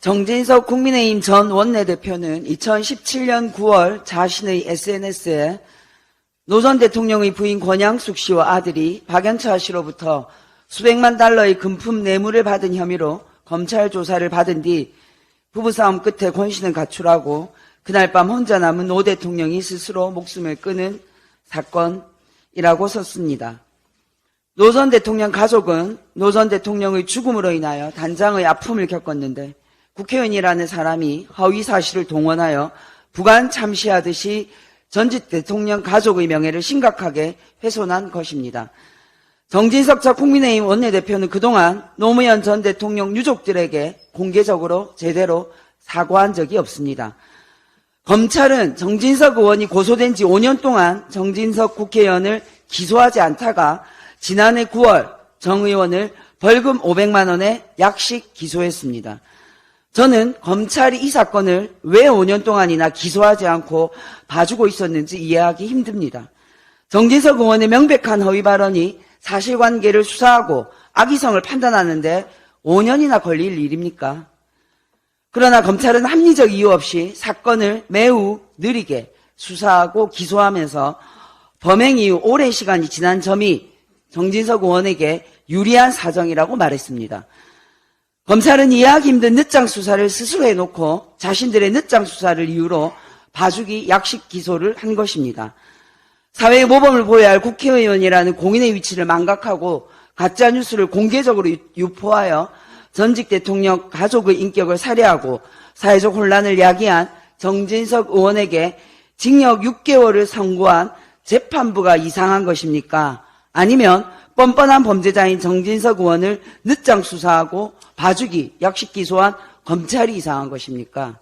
정진석 국민의힘 전 원내대표는 2017년 9월 자신의 SNS에 노 전 대통령의 부인 권양숙 씨와 아들이 박연차 씨로부터 수백만 달러의 금품 뇌물을 받은 혐의로 검찰 조사를 받은 뒤 부부싸움 끝에 권신을 가출하고 그날 밤 혼자 남은 노 대통령이 스스로 목숨을 끊은 사건이라고 썼습니다. 노 전 대통령 가족은 노 전 대통령의 죽음으로 인하여 단장의 아픔을 겪었는데 국회의원이라는 사람이 허위 사실을 동원하여 부관 참시하듯이 전직 대통령 가족의 명예를 심각하게 훼손한 것입니다. 정진석 전 국민의힘 원내대표는 그동안 노무현 전 대통령 유족들에게 공개적으로 제대로 사과한 적이 없습니다. 검찰은 정진석 의원이 고소된 지 5년 동안 정진석 국회의원을 기소하지 않다가 지난해 9월 정 의원을 벌금 500만 원에 약식 기소했습니다. 저는 검찰이 이 사건을 왜 5년 동안이나 기소하지 않고 봐주고 있었는지 이해하기 힘듭니다. 정진석 의원의 명백한 허위 발언이 사실관계를 수사하고 악의성을 판단하는데 5년이나 걸릴 일입니까? 그러나 검찰은 합리적 이유 없이 사건을 매우 느리게 수사하고 기소하면서 범행 이후 오랜 시간이 지난 점이 정진석 의원에게 유리한 사정이라고 말했습니다. 검찰은 이해하기 힘든 늦장 수사를 스스로 해놓고 자신들의 늦장 수사를 이유로 봐주기 약식 기소를 한 것입니다. 사회의 모범을 보여야 할 국회의원이라는 공인의 위치를 망각하고 가짜뉴스를 공개적으로 유포하여 전직 대통령 가족의 인격을 살해하고 사회적 혼란을 야기한 정진석 의원에게 징역 6개월을 선고한 재판부가 이상한 것입니까? 아니면 뻔뻔한 범죄자인 정진석 의원을 늦장 수사하고 봐주기 약식 기소한 검찰이 이상한 것입니까?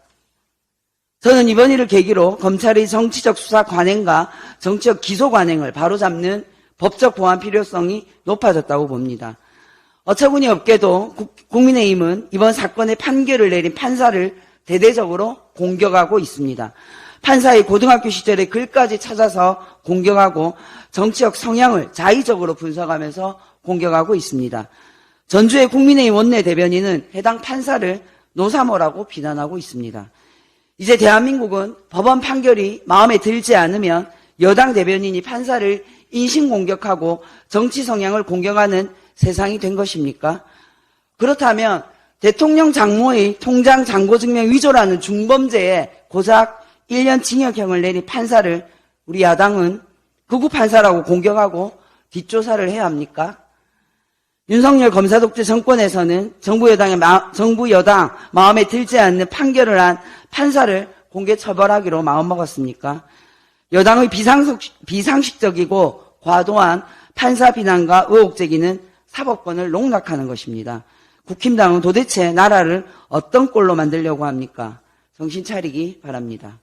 저는 이번 일을 계기로 검찰의 정치적 수사 관행과 정치적 기소 관행을 바로잡는 법적 보완 필요성이 높아졌다고 봅니다. 어처구니 없게도 국민의힘은 이번 사건의 판결을 내린 판사를 대대적으로 공격하고 있습니다. 판사의 고등학교 시절의 글까지 찾아서 공격하고 정치적 성향을 자의적으로 분석하면서 공격하고 있습니다. 전주의 국민의힘 원내대변인은 해당 판사를 노사모라고 비난하고 있습니다. 이제 대한민국은 법원 판결이 마음에 들지 않으면 여당 대변인이 판사를 인신공격하고 정치 성향을 공격하는 세상이 된 것입니까? 그렇다면 대통령 장모의 통장 잔고증명 위조라는 중범죄에 고작 1년 징역형을 내린 판사를 우리 야당은 극우 판사라고 공격하고 뒷조사를 해야 합니까? 윤석열 검사 독재 정권에서는 정부 여당 마음에 들지 않는 판결을 한 판사를 공개 처벌하기로 마음먹었습니까? 여당의 비상식적이고 과도한 판사 비난과 의혹 제기는 사법권을 농락하는 것입니다. 국힘당은 도대체 나라를 어떤 꼴로 만들려고 합니까? 정신 차리기 바랍니다.